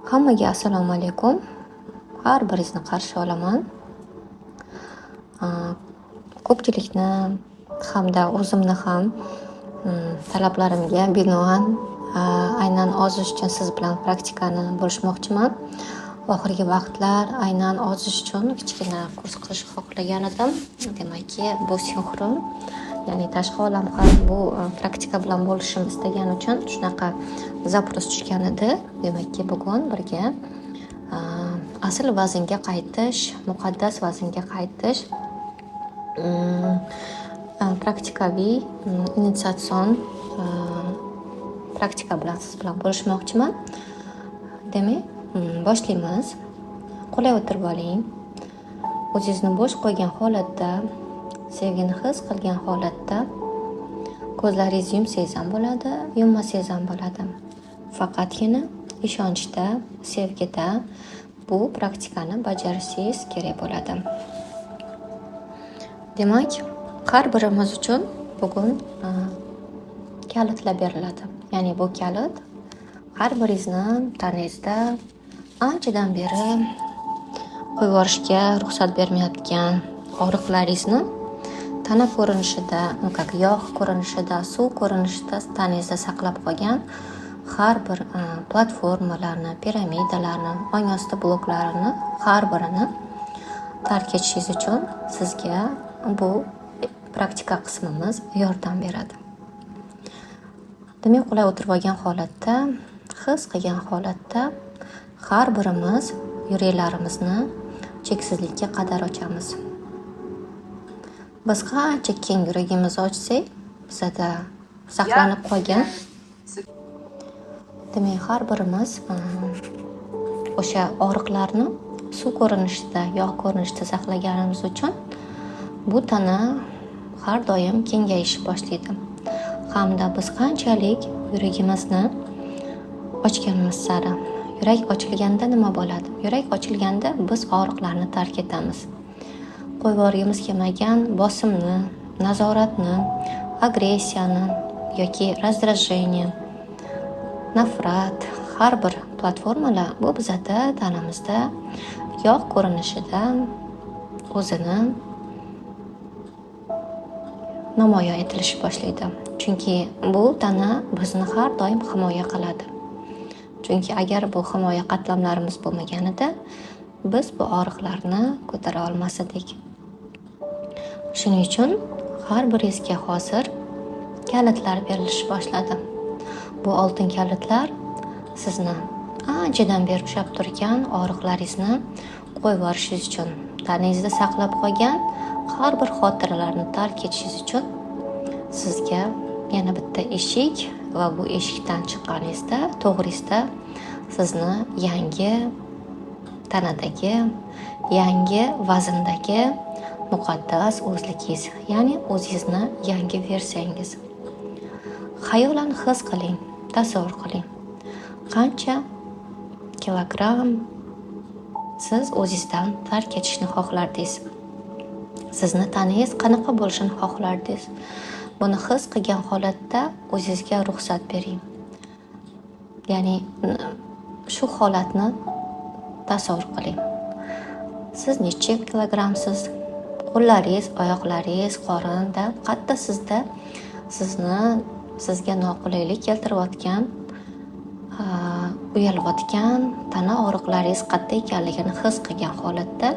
Hammaga assalomu alaykum. Har biringizni qarshi olaman. Ko'pchilikni hamda o'zimni ham talablarimga binoan aynan ozish uchun siz bilan praktikani bo'lishmoqchiman. Oxirgi vaqtlar aynan ozish uchun kichkina kurs qilish xohlagan edim. Demakki, bu sinxron, ya'ni tashqi olam ham bu praktika bilan bo'lishimni istagan uchun shunaqa zaпрос tushgan edi. Demakki, bugun birga asl vaznga qaytish, muqaddas vaznga qaytish praktikaviy initsatsion praktika bilan siz bilan bo'lishmoqchiman. Demak, boshlaymiz. Qulay o'tirib oling. O'zingizni bo'sh qo'ygan holatda, sevgini his qilgan holatda ko'zlaringizni yumsangiz ham bo'ladi, yummasangiz ham bo'ladi. Faqatgina ishonchda, sevgida bu praktikani bajarishingiz kerak bo'ladi. Demak, har birimiz uchun bugun kalitlar beriladi. Ya'ni bu kalit har biringizni tanangizda anchadan beri qo'yib yuborishga ruxsat bermayotgan og'riqlaringizni tana ko'rinishida, yog' ko'rinishida, suv ko'rinishida tanangizda saqlab qolgan har bir platformalarni, piramidalarni, ong osti bloklarini har birini tark etishingiz uchun sizga bu praktika qismimiz yordam beradi. Demak, qulay o'tirib olgan holatda, his qilgan holatda har birimiz yuraklarimizni cheksizlikka qadar ochamiz. Biz qancha keng yuragimizni ochsak, bizda saqlanib qolgan. Demak, har birimiz o'sha og'riqlarni suv ko'rinishida, yog' ko'rinishida saqlaganimiz uchun bu tana har doim kengayishib boshlaydi. Hamda biz qanchalik yuragimizni ochganimiz sari, yurak ochilganda nima bo'ladi? Yurak ochilganda biz og'riqlarni tark etamiz. Qo'yib yuborgimiz kelmagan bosimni, nazoratni, agressiyani yoki раздражение, nafrat, har bir platformalar bu bizda tanamizda yog' ko'rinishida o'zini namoyon etilishi boshlaydi. Chunki bu tana bizni har doim himoya qiladi. Chunki agar bu himoya qatlamlarimiz bo'lmaganida biz bu og'riqlarni ko'tara olmas edik. Shuning uchun har biringizga hozir kalitlar berilish boshladi. Bu oltin kalitlar sizni anchadan beri ushlab turgan og'riqlaringizni qo'yib yuborishingiz uchun, tanangizda saqlab qolgan har bir xotiralarni tark etishingiz uchun sizga yana bitta eshik va bu eshikdan chiqqaningizda to'g'risida sizni yangi tanadagi, yangi vazndagi muqaddas o'zligingiz, ya'ni o'zingizni yangi versiyangiz. Xayolan his qiling, tasavvur qiling. Qancha kilogramm siz o'zingizdan tark etishni xohlardingiz? Sizni tanangiz qanaqa bo'lishini xohlardingiz? Buni his qilgan holatda o'zingizga ruxsat bering. Ya'ni shu holatni tasavvur qiling. Siz necha kilogrammsiz? Qo'llaringiz, oyoqlaringiz, qorinda, hatto sizga noqulaylik keltirayotgan, uyalayotgan tana og'riqlaringiz qayerda ekanligini his qilgan holatda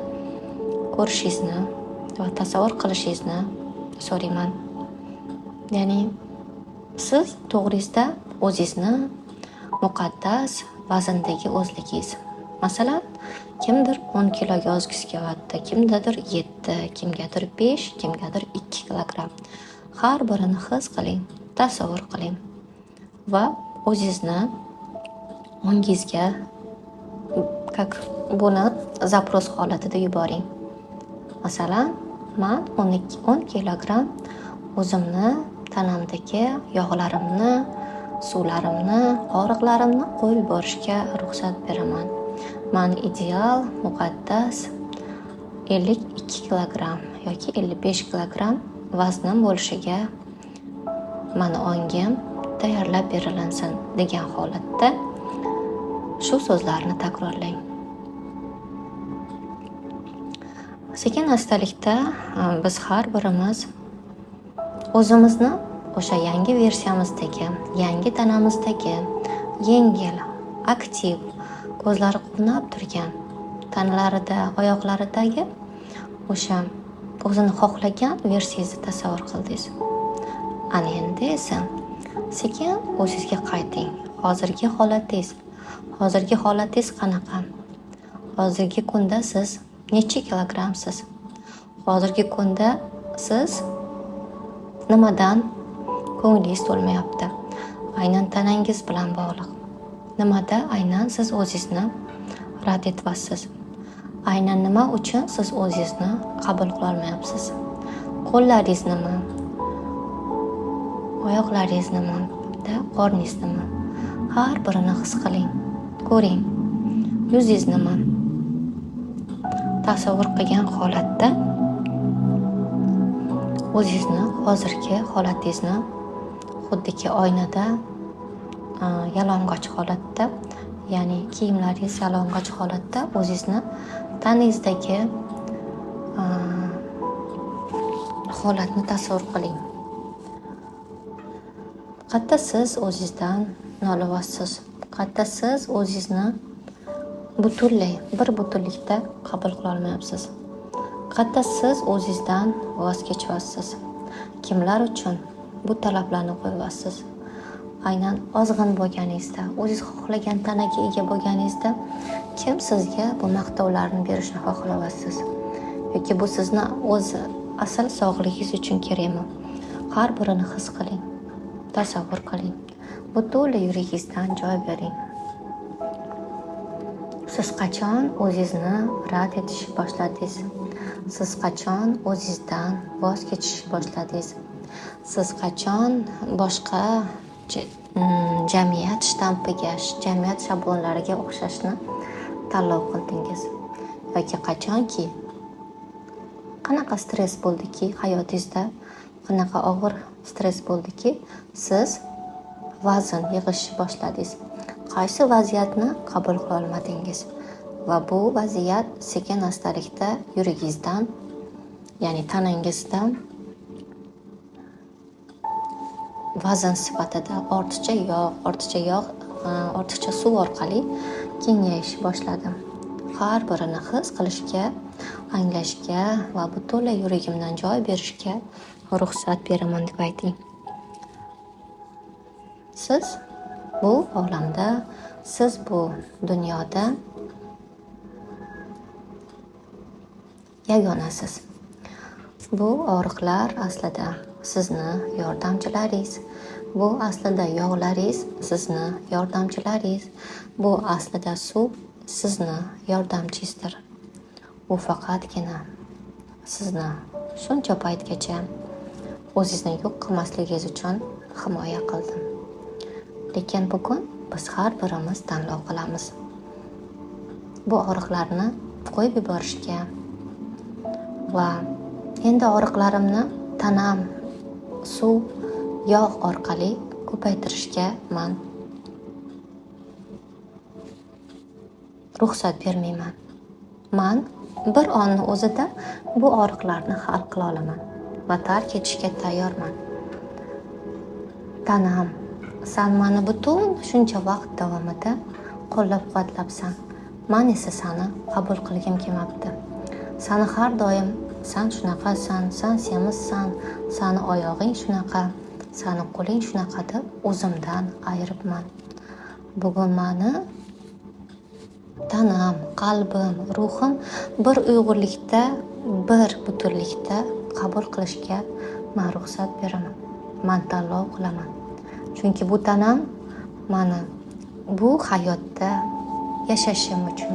ko'rishingizni va tasavvur qilishingizni so'rayman. Ya'ni siz to'g'risida o'zingizni muqaddas vazndagi o'zligingiz. Masalan, kimdir 10 kiloga ozgisi kelyapti, kimdadir 7, kimgadir 5, kimgadir 2 kilogramm. Har birini his qiling, tasavvur qiling va o'zingizni ongingizga buni zaпрос holatida yuboring. Masalan, men 10 kilogramm o'zimni tanamdagi yog'larimni, suvlarimni, og'riqlarimni qo'yib yuborishga ruxsat beraman. Men ideal, muqaddas 52 kilogramm yoki 55 kilogramm vaznim bo'lishiga mani ongim tayyorlab berilinsin degan holatda shu so'zlarni takrorlang. Sekin astalikda biz har birimiz o'zimizni o'sha yangi versiyamizdagi, yangi tanamizdagi yengil, aktiv, ko'zlari quvnab turgan, tanalarida, oyoqlaridagi o'sha o'zini xohlagan versiyangizni tasavvur qildingiz. Ana endi esa sekin o'zingizga qayting. Hozirgi holatingiz qanaqa? Hozirgi kunda siz necha kilogrammsiz? Hozirgi kunda siz nimadan ko'nglingiz to'lmayapti? Aynan tanangiz bilan bog'liq. Nimada aynan siz o'zingizni rad etyapsiz? Aynan nima uchun siz o'zingizni qabul qila olmayapsiz? Qo'llaringiz nima? Oyoqlaringiz nima? Qorningiz nima? Har birini his qiling, ko'ring. Yuzingiz nima? Tasavvur qilgan holatda o'zingizni hozirgi holatingizni xuddiki oynada yalang'och holatda, ya'ni kiyimlaringiz yalang'och holatda o'zingizni taningizdagi holatni tasavvur qiling. Qayerda siz o'zingizdan nolivyapsiz? Qayerda siz o'zingizni butunlay bir butunlikda qabul qila olmayapsiz? Qayerda siz o'zingizdan voz kechyapsiz? Kimlar uchun bu talablarni qo'yyapsiz? Aynan ozg'in bo'lganingizda, o'zingiz xohlagan tanaga ega bo'lganingizda kim sizga bu maqtovlarni berishni xohlayapsiz? Yoki bu sizni o'z asl sog'lig'ingiz uchun kerakmi? Har birini his qiling, tasavvur qiling. Butunlay yuragingizdan joy bering. Siz qachon o'zingizni rad etishni boshladingiz? Siz qachon o'zingizdan voz kechishni boshladingiz? Siz qachon boshqa jamiyat shtampiga, jamiyat shablonlariga o'xshashni tanlov qildingiz? Yoki qachonki qanaqa stress bo'ldiki hayotingizda, qanaqa og'ir stress bo'ldiki siz vazn yig'ishni boshladingiz? Qaysi vaziyatni qabul qila olmadingiz? Va bu vaziyat sekin astalikda yuragingizdan, ya'ni tanangizdan vazn sifatida ortiqcha suv orqali kengayishni boshladi. Har birini his qilishga, anglashga va butunlay yuragimdan joy berishga ruxsat beraman deb ayting. Siz bu olamda, siz bu dunyoda yagonasiz. Bu og'riqlar aslida sizni yordamchilaringiz. Bu aslida yog'laringiz sizni yordamchilaringiz. Bu aslida suv sizni yordamchingizdir. U faqatgina sizni shuncha paytgacha o'zingizni yo'q qilmasligingiz uchun himoya qildi. Lekin bugun biz har birimiz tanlov qilamiz. Bu og'riqlarni qo'yib yuborishga va endi og'riqlarimni tanam, suv, yog' orqali ko'paytirishga men ruxsat bermayman. Men bir onni o'zida bu og'riqlarni hal qila olaman va tark etishga tayyorman. Tanam, sen meni butun shuncha vaqt davomida qo'llab-quvvatlabsan. Men esa seni qabul qilgim kelmabdi. Seni har doim sen shunaqasan, sen semizsan, seni oyog'ing shunaqa, seni qo'ling shunaqa deb o'zimdan ayiribman. Bugun meni tanam, qalbim, ruhim bir uyg'urlikda, bir butunlikda qabul qilishga men ruxsat beraman. Men tanlov qilaman. Chunki bu tanam meni bu hayotda yashashim uchun,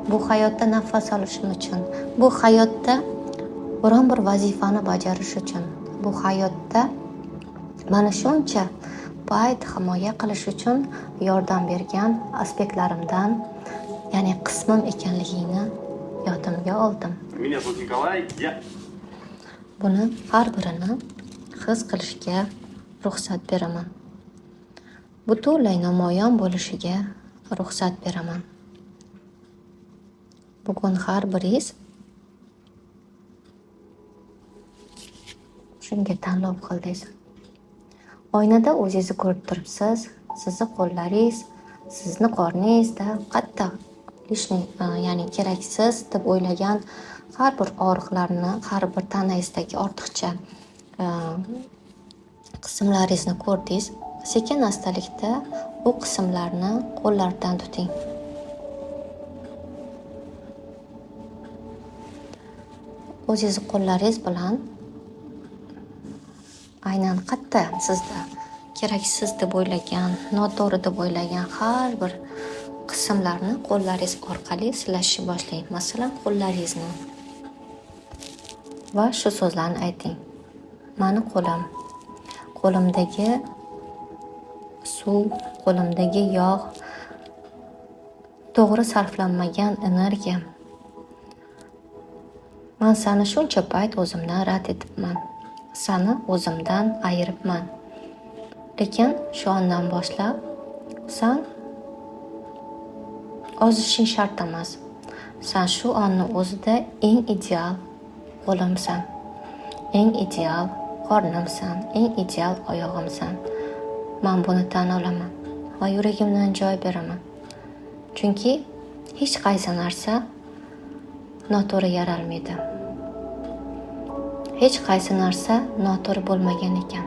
bu hayotda nafas olishim uchun, bu hayotda biron bir vazifani bajarish uchun, bu hayotda mana shuncha payt himoya qilish uchun yordam bergan aspektlarimdan, ya'ni qismim ekanligini yodimga oldim. Меня зовут Николай, Buni har birini his qilishga ruxsat beraman. Butunlay namoyon bo'lishiga ruxsat beraman. Bugun har biringiz shunga tanlov qildingiz. Oynada o'zingizni ko'rib turibsiz. Sizni qo'llaringiz, sizni qorningizda qattiq ya'ni keraksiz deb o'ylagan har bir og'riqlarni, har bir tanangizdagi ortiqcha qismlaringizni ko'rdingiz. Sekin astalikda u qismlarni qo'llardan tuting. O'zingiz qo'llaringiz bilan aynan qayerda sizda keraksiz deb o'ylagan, noto'g'ri deb o'ylagan har bir qismlarni qo'llaringiz orqali silashni boshlang. Masalan, qo'llaringizni va shu so'zlarni ayting. Mani qo'limdagi suv, qo'limdagi yog', to'g'ri sarflanmagan energiya. Men seni shuncha payt o'zimdan rad etibman. Seni o'zimdan ayiribman. Lekin shu ondan boshlab sen ozishing shart emas. Sen shu onni o'zida eng ideal qo'limsan, eng ideal qornimsan, eng ideal oyog'imsan. Men buni tan olaman va yuragimdan joy beraman. Chunki hech qaysi narsa noto'g'ri yaralmaydi. Hech qaysi narsa noto'g'ri bo'lmagan ekan.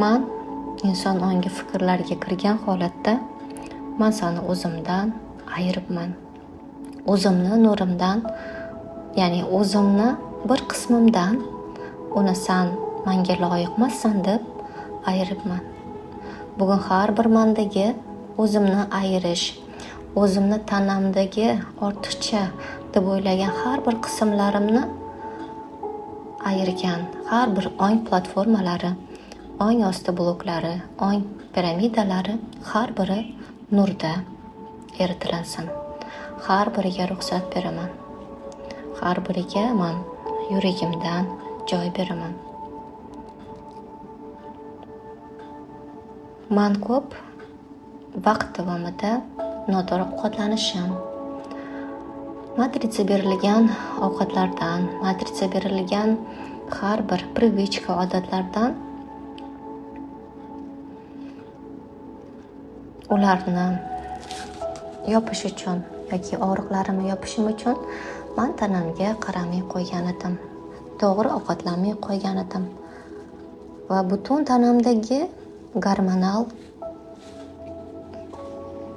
Men inson ongi fikrlarga kirgan holatda men seni o'zimdan ayiribman. O'zimni nurimdan, ya'ni o'zimni bir qismimdan uni sen menga loyiqmassan deb ayiribman. Bugun har bir mendagi o'zimni ayirish, o'zimni tanamdagi ortiqcha deb o'ylagan har bir qismlarimni ayirgan har bir ong platformalari, ong osti bloklari, ong piramidalari har biri nurda eritilinsin. Har biriga ruxsat beraman. Har biriga men yuragimdan joy beraman. Men ko'p vaqt davomida noto'g'ri ovqatlanishim, matrica berilgan ovqatlardan, matrica berilgan har bir privichka odatlardan ularni yopish uchun yoki og'riqlarimni yopishim uchun men tanamga qaramay qo'ygan edim. To'g'ri ovqatlanmay qo'ygan edim. Va butun tanamdagi gormonal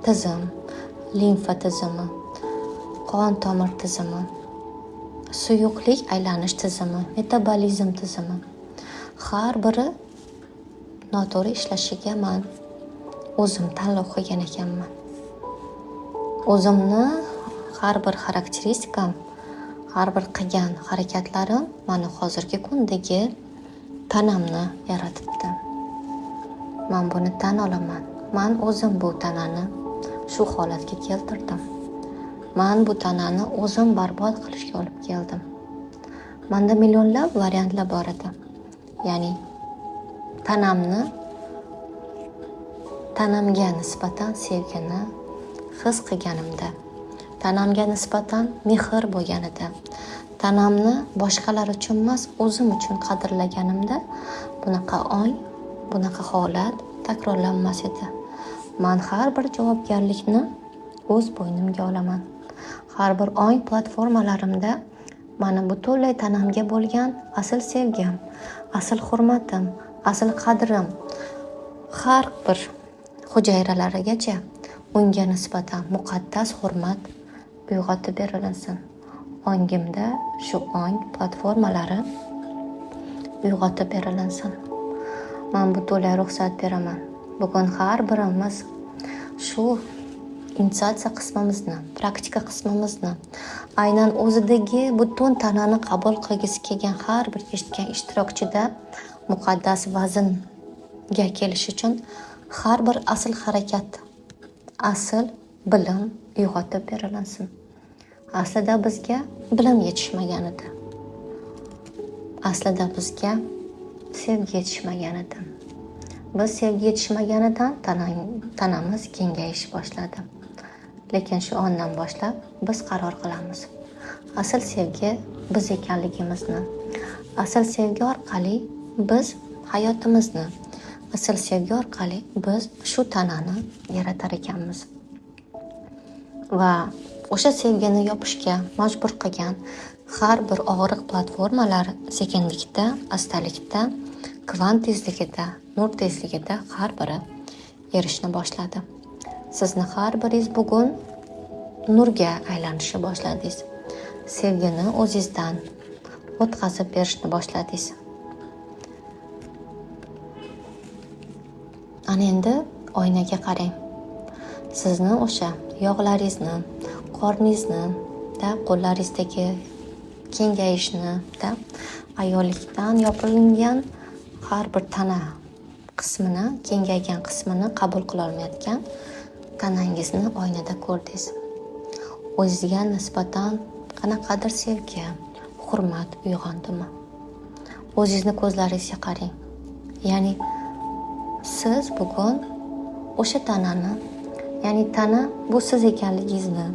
tizim, limfa tizimi, qon tomir tizimi, suyuqlik aylanish tizimi, metabolizm tizimi har biri noto'g'ri ishlashiga men o'zim tanlov qilgan ekanman. O'zimni har bir xarakteristikam, har bir qilgan harakatlarim meni hozirgi kundagi tanamni yaratibdi. Men buni tan olaman. Men o'zim bu tanani shu holatga keltirdim. Men bu tanani o'zim barbod qilishga olib keldim. Menda millionlab variantlar bor edi. Ya'ni tanamga nisbatan sevgini his qilganimda, tanamga nisbatan mehr bo'lganida, tanamni boshqalar uchun emas, o'zim uchun qadrlaganimda bunaqa ong, bunaqa holat takrorlanmas edi. Men har bir javobgarlikni o'z bo'ynimga olaman. Har bir ong platformalarimda meni butunlay tanamga bo'lgan asl sevgim, asl hurmatim, asl qadrim har bir hujayralarigacha unga nisbatan muqaddas hurmat uyg'otib berilinsin. Ongimda shu ong platformalari uyg'otib berilinsin. Men butunlay ruxsat beraman. Bugun har birimiz shu initiatsiya qismimizni, praktika qismimizni, aynan o'zidagi butun tanani qabul qilgisi kelgan har bir eshitgan ishtirokchida muqaddas vaznga kelish uchun har bir asl harakat, asl bilim uyg'otib berilinsin. Aslida bizga bilim yetishmagan edi. Aslida bizga sevgi yetishmagan edi. biz sevgi yetishmaganidan tanamiz kengayish boshladi. Lekin shu ondan boshlab biz qaror qilamiz. Asl sevgi biz ekanligimizni, asl sevgi orqali biz hayotimizni, asl sevgi orqali biz shu tanani yaratar ekanmiz. Va o'sha sevgini yopishga majbur qilgan har bir og'riq platformalari sekinlikda, astalikda, kvant tezligida, nur tezligida har biri erishni boshladi. Sizni har biringiz bugun nurga aylanishni boshladingiz. Sevgini o'zingizdan o'tkazib berishni boshladingiz. Ana endi oynaga qarang. Sizni o'sha yog'laringizni, qorningizni, qo'llaringizdagi kengayishni, ayollikdan yopilingan har bir tana qismini, kengaygan qismini qabul qila olmayotgan tanangizni oynada ko'rdingiz. O'zingizga nisbatan qanaqadir sevgi, hurmat uyg'ondimi? O'zingizni ko'zlaringizga qarang. Ya'ni siz bugun o'sha tanani, ya'ni tana bu siz ekanligingizni,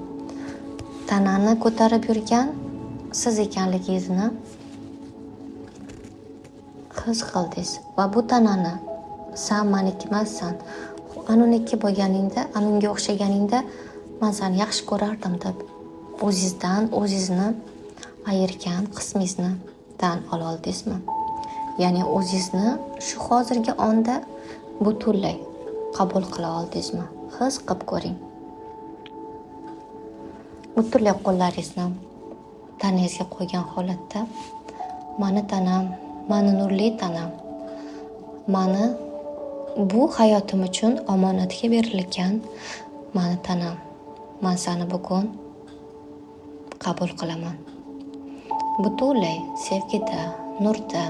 tanani ko'tarib yurgan siz ekanligingizni his qildingiz va bu tanani san meniki emassan, anuniki bo'lganingda, anunga o'xshaganingda men seni yaxshi ko'rardim deb o'zingizdan o'zingizni ayirgan qismingizni tan ola oldingizmi? Ya'ni o'zingizni shu hozirgi onda butunlay qabul qila oldingizmi? His qilib ko'ring. Butunlay qo'llaringizni tanangizga qo'ygan holatda mani tanam, mani nurli tanam, mani bu hayotim uchun omonatga berilgan mani tanam, men seni bugun qabul qilaman. Butunlay sevgida, nurda,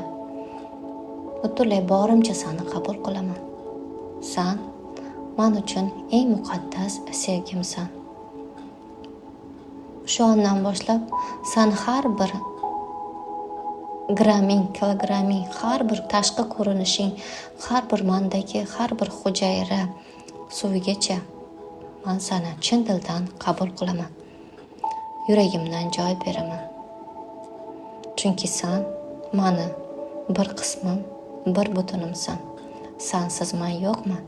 butunlay borimcha seni qabul qilaman. Sen men uchun eng muqaddas sevgimsan. Shu ondan boshlab sen har bir gramming, kilogramming, har bir tashqi ko'rinishing, har bir mendagi har bir hujayra suvigacha men seni chin dildan qabul qilaman. Yuragimdan joy beraman. Chunki sen meni bir qismim, bir butunimsan. Sensiz men yo'qman,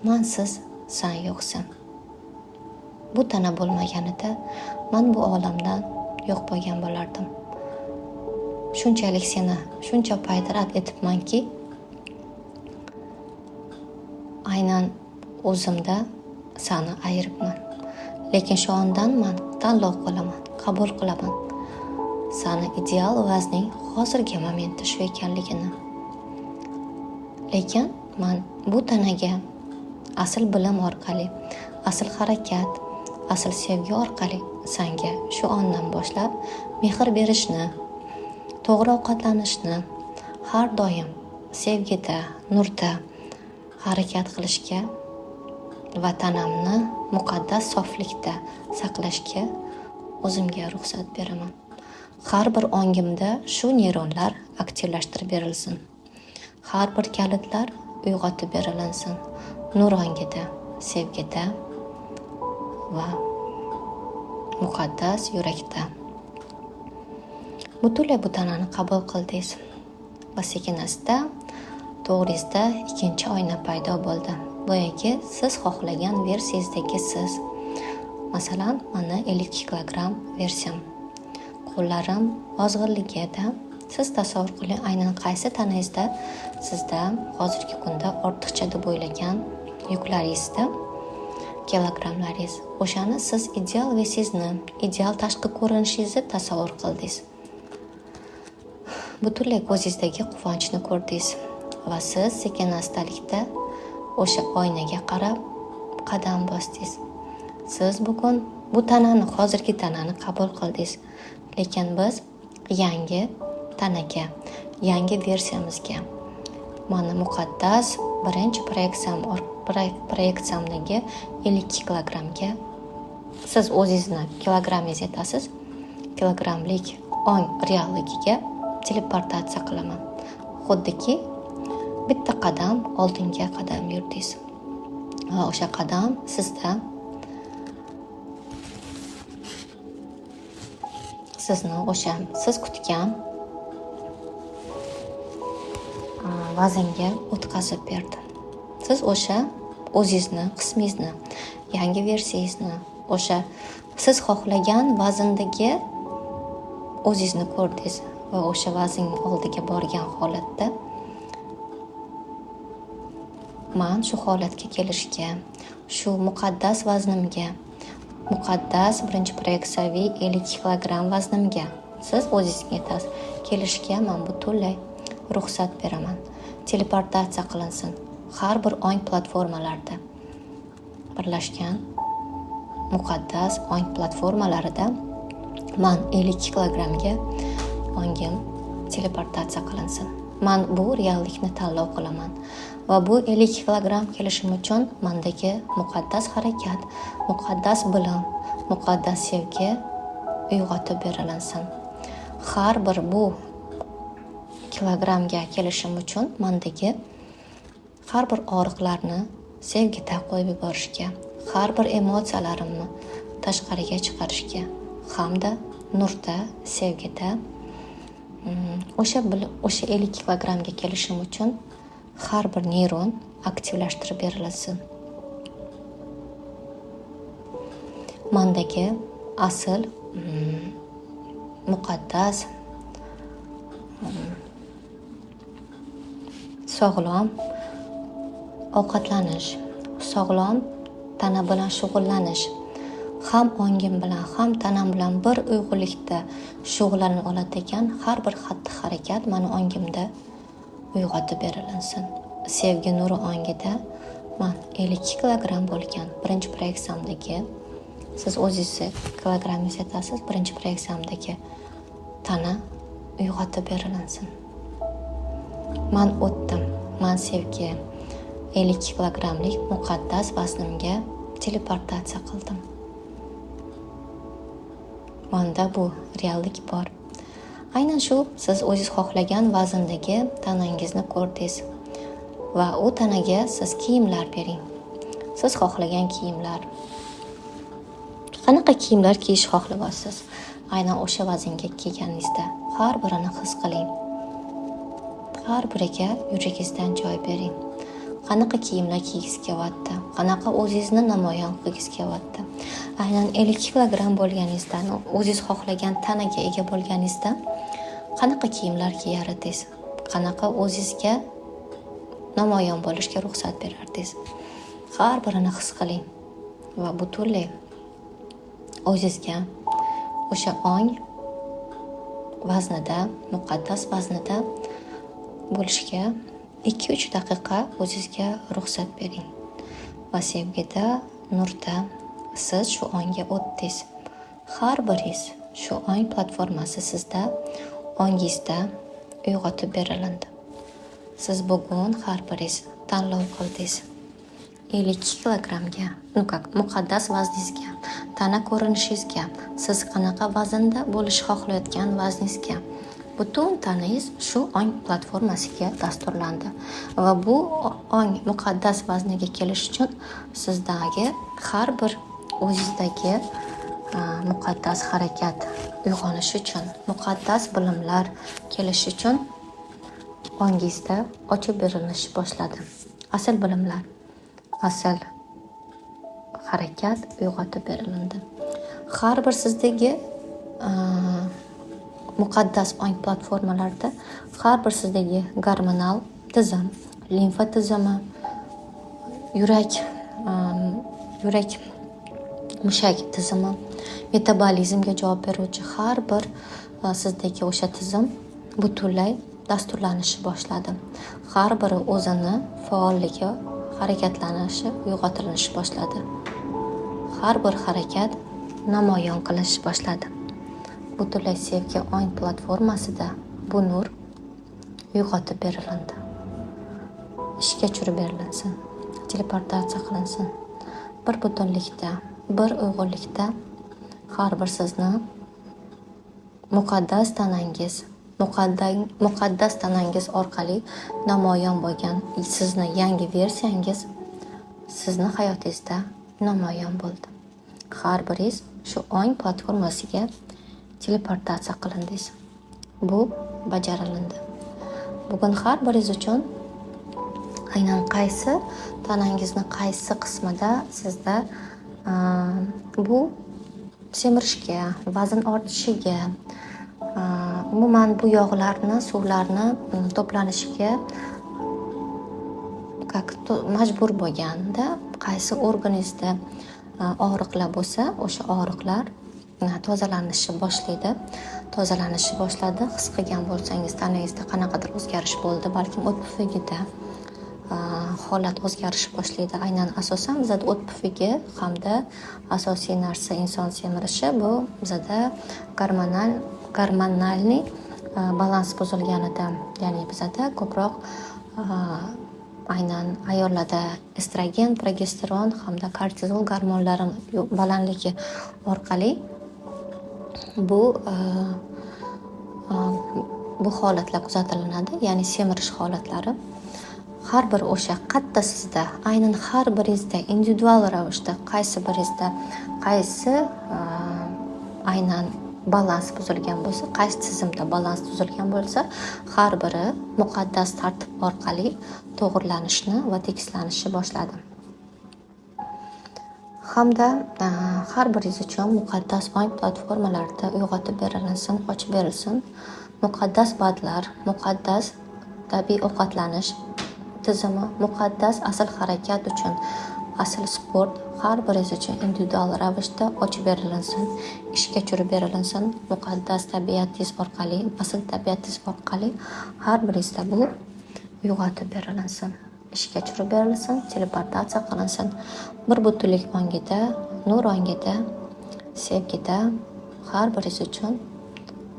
mensiz sen yo'qsan. Bu tana bo'lmaganida men bu olamdan yo'q bo'lgan bo'lardim. Shunchalik seni shuncha payt rad etibmanki, aynan o'zimda seni ayiribman. Lekin shu ondan men tanlov qilaman, qabul qilaman. Seni ideal vazning hozirgi momentda shu ekanligini. Lekin men bu tanaga asl bilim orqali, asl harakat, asl sevgi orqali senga shu ondan boshlab mehr berishni, to'g'ri ovqatlanishni, har doim sevgida, nurda harakat qilishga va tanamni muqaddas soflikda saqlashga o'zimga ruxsat beraman. Har bir ongimda shu neyronlar aktivlashtirib berilsin. Har bir kalitlar uyg'otib berilinsin. Nur ongida, sevgida va muqaddas yurakda. Butunlay bu tanani qabul qildingiz va sekin-asta to'g'ringizda ikkinchi oyna paydo bo'ldi. Boyagi siz xohlagan versiyangizdagi siz. Masalan, mana 52 kilogramm versiyam. Qo'llarim ozg'irligida siz tasavvur qiling, aynan qaysi tanangizda sizda hozirgi kunda ortiqcha deb o'ylagan yuklaringizda, kilogrammlaringiz, o'shani siz ideal versiyangizni, ideal tashqi ko'rinishingizni tasavvur qildingiz. Butunlay ko'zingizdagi quvonchni ko'rdingiz va siz sekin-astalikda o'sha oynaga qarab qadam bosdingiz. Siz bugun bu tanani, hozirgi tanani qabul qildingiz. Lekin biz yangi tanaga, yangi versiyamizga, mana muqaddas birinchi proyeksiyamdagi 52 kilogrammga siz o'zingizni kilogrammingiz aytasiz, kilogrammlik ong realligiga teleportatsiya qilaman. Xuddiki bitta qadam oldinga qadam yurdingiz va o'sha qadam sizda sizni o'sha siz kutgan vaznga o'tkazib berdi. Siz o'sha o'zingizni, qismingizni, yangi versiyangizni, o'sha siz xohlagan vazndagi o'zingizni ko'rdingiz va o'sha vazn oldiga borgan holatda men shu holatga kelishga, shu muqaddas vaznimga, muqaddas birinchi proyeksiyaviy 50 kilogramm vaznimga siz o'zingizga aytasiz, kelishga men butunlay ruxsat beraman. Teleportatsiya qilinsin. Har bir ong platformalarida birlashgan muqaddas ong platformalarida men 50 kilogrammga ongim teleportatsiya qilinsin. Men bu reallikni tanlov qilaman va bu 50 kilogramm kelishim uchun mendagi muqaddas harakat, muqaddas bilim, muqaddas sevgi uyg'otib berilinsin. Har bir bu kilogrammga kelishim uchun mendagi har bir og'riqlarni sevgida qo'yib yuborishga, har bir emotsiyalarimni tashqariga chiqarishga hamda nurda, sevgida o'sha 50 kilogrammga kelishim uchun har bir neyron aktivlashtirib berilsin. Mendagi asl muqaddas sog'lom ovqatlanish, sog'lom tana bilan shug'ullanish, ham ongim bilan, ham tanam bilan bir uyg'unlikda shug'ullanib oladigan har bir xatti-harakat meni ongimda uyg'otib berilinsin. Sevgi nuri ongida men 52 kilogramm bo'lgan birinchi proyeksiyamdagi, siz o'zingizni kilogrammingiz aytasiz, birinchi proyeksiyamdagi tana uyg'otib berilinsin. Men o'tdim, men sevgi 52 kilogrammlik muqaddas vaznimga teleportatsiya qildim. Menda bu reallik bor. Aynan shu siz o'zingiz xohlagan vazndagi tanangizni ko'rdingiz va u tanaga siz kiyimlar bering. Siz xohlagan kiyimlar. Qanaqa kiyimlar kiyish xohlaysiz? Aynan o'sha vaznga kiyganingizda har birini his qiling. Har biriga yuragingizdan joy bering. Qanaqa kiyimlar kiygingiz kelyapti? Qanaqa o'zingizni namoyon qilgingiz kelyapti? Aynan 50 kilogramm bo'lganingizda, o'zingiz xohlagan tanaga ega bo'lganingizda qanaqa kiyimlar kiyar edingiz? Qanaqa o'zingizga namoyon bo'lishga ruxsat berardingiz? Har birini his qiling va butunlay o'zingizga o'sha ong vaznida, muqaddas vaznida bo'lishga 2-3 daqiqa o'zingizga ruxsat bering. Va sevgida, nurda siz shu ongga o'tdingiz. Har biringiz shu ong platformasi sizda ongingizda uyg'otib berilindi. Siz bugun har biringiz tanlov qildingiz. 52 kilogrammga, muqaddas vazningizga, tana ko'rinishingizga, siz qanaqa vaznda bo'lishni xohlayotgan vazningizga butun tanangiz shu ong platformasiga dasturlandi va bu ong muqaddas vazniga kelish uchun sizdagi har bir o'zingizdagi muqaddas harakat uyg'onishi uchun, muqaddas bilimlar kelishi uchun ongingizda ochib berilish boshladi. Asl bilimlar, asl harakat uyg'otib berildi. Har bir sizdagi muqaddas ong platformalarida har bir sizdagi gormonal tizim, limfa tizimi, yurak mushak tizimi, metabolizmga javob beruvchi har bir sizdagi o'sha tizim butunlay dasturlanishi boshladi. Har biri o'zini faolligi, harakatlanishi, uyg'otilishi boshladi. Har bir harakat namoyon qilish boshladi. Butunlay sevgi ong platformasida bu nur uyg'otib berilindi. Ishga tushirib berilsin, teleportatsiya qilinsin. Bir butunlikda, bir uyg'unlikda har bir sizni muqaddas tanangiz, muqaddas tanangiz orqali namoyon bo'lgan sizni yangi versiyangiz sizni hayotingizda namoyon bo'ldi. Har biringiz shu ong platformasiga teleportatsiya qilindingiz. Bu bajarildi. Bugun har biringiz uchun aynan qaysi tanangizni qaysi qismida sizda bu semirishga, vazn ortishiga, umuman bu yog'larni, suvlarni to'planishiga majbur bo'lganda qaysi organizmda og'riqlar bo'lsa, o'sha og'riqlar tozalanishi boshladi. His qilgan bo'lsangiz tanangizda qanaqadir o'zgarish bo'ldi, balkim o't pufagida holat o'zgarish boshlaydi. Aynan asosan bizada o't pufagi hamda asosiy narsa inson semirishi bu bizada gormonalniy balans buzilganida, ya'ni bizada ko'proq aynan ayollarda estrogen, progesteron hamda kortizol gormonlari balandligi orqali bu holatlar kuzatilinadi, ya'ni semirish holatlari. Har bir o'sha qatta sizda, aynan har biringizda individual ravishda qaysi biringizda qaysi aynan balans buzilgan bo'lsa, qaysi tizimda balans tuzilgan bo'lsa, har biri muqaddas tartib orqali to'g'irlanishni va tekislanishi boshladi. Hamda har biringiz uchun muqaddas ong platformalarida uyg'otib berilsin, ochib berilsin. Muqaddas badlar, muqaddas tabiiy ovqatlanish tizimi, muqaddas asl harakat uchun asl sport har biringiz uchun individual ravishda ochib berilsin, ishga tushirib berilsin. Muqaddas tabiatingiz orqali, asl tabiatingiz orqali har biringizda bu uyg'otib berilsin, ishga tushirib berilsin, teleportatsiya qilinsin. Bir butunlik ongida, nur ongida, sevgida har biringiz uchun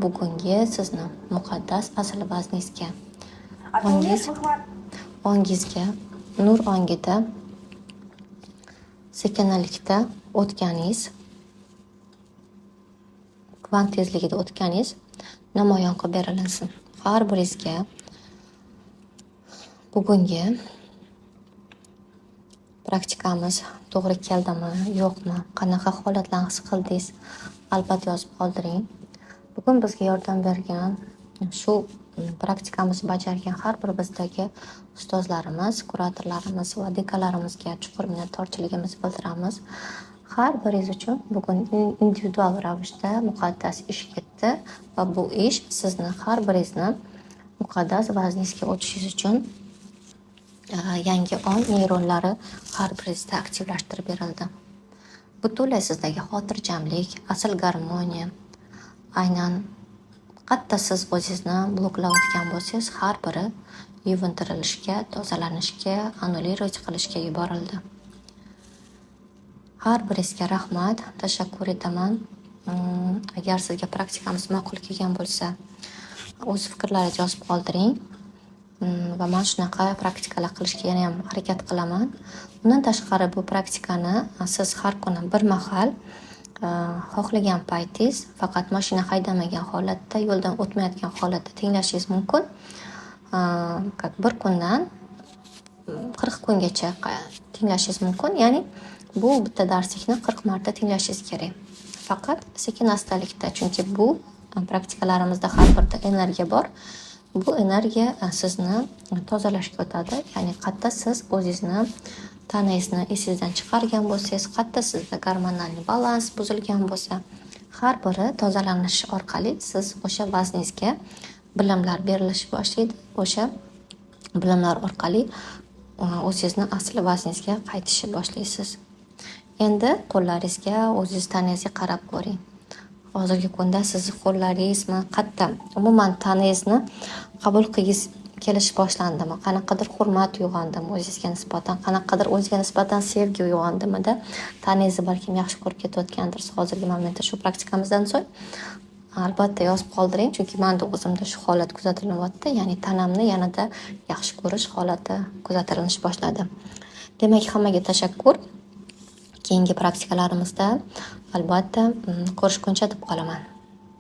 bugungi sizni muqaddas asl vazningizga, ongizga, nur ongida sekinlikda o'tganingiz, kvant tezligida o'tganingiz namoyon qilib berilsin. Har biringizga bugungi praktikamiz to'g'ri keldimi, yo'qmi, qanaqa holatlarni his qildingiz, albatta yozib qoldiring. Bugun bizga yordam bergan shu praktikamizni bajargan har bir bizdagi ustozlarimiz, kuratorlarimiz va dekalarimizga chuqur minnatdorchiligimizni bildiramiz. Har biringiz uchun bugun individual ravishda muqaddas ish ketdi va bu ish sizni har biringizni muqaddas vazningizga o'tishingiz uchun yangi ong neyronlari har biringizda aktivlashtirib berildi. Butunlay sizdagi xotirjamlik, asl garmoniya, aynan qatta siz o'zingizni bloklayotgan bo'lsangiz, har biri yuvintirilishga, tozalanishga, annullировать qilishga yuborildi. Har biringizga rahmat, tashakkur etaman. Agar sizga praktikamiz ma'qul kelgan bo'lsa, o'z fikrlaringizni yozib qoldiring va men shunaqa praktikalar qilishga yana ham harakat qilaman. Undan tashqari bu praktikani siz har kuni bir mahal xohlagan paytingiz faqat mashina haydamagan holatda, yo'ldan o'tmayotgan holatda tinglashingiz mumkin. Bir kundan 40 kungacha tinglashingiz mumkin. Ya'ni bu bitta darslikni 40 marta tinglashingiz kerak. Faqat sekin-astalikda, chunki bu praktikalarimizda har birda energiya bor. Bu energiya sizni tozalashga o'tadi. Ya'ni qatta siz o'zingizni tanangizni esingizdan chiqargan bo'lsangiz, qatta sizda gormonal balans buzilgan bo'lsa, har biri tozalanishi orqali siz o'sha vazningizga bilimlar berilishi boshlaydi. O'sha bilimlar orqali o'zingizni asl vazningizga qaytishni boshlaysiz. Endi qo'llaringizga, o'zingiz tanangizga qarab ko'ring. Hozirgi kunda sizni qo'llaringizmi, qatta umuman tanangizni qabul qilgis kelish boshlandimi, qanaqadir hurmat uyg'ondimi o'zingizga nisbatan, qanaqadir o'zingizga nisbatan sevgi uyg'ondimida, tanangizni balkim yaxshi ko'rib ketayotgandirsiz hozirgi momentda shu praktikamizdan so'ng. Albatta yozib qoldiring, chunki menda o'zimda shu holat kuzatilyapti, ya'ni tanamni yanada yaxshi ko'rish holati kuzatilishni boshladi. Demak, hammaga tashakkur. Keyingi praktikalarimizda albatta ko'rishguncha deb qolaman.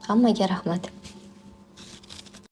Hammaga rahmat.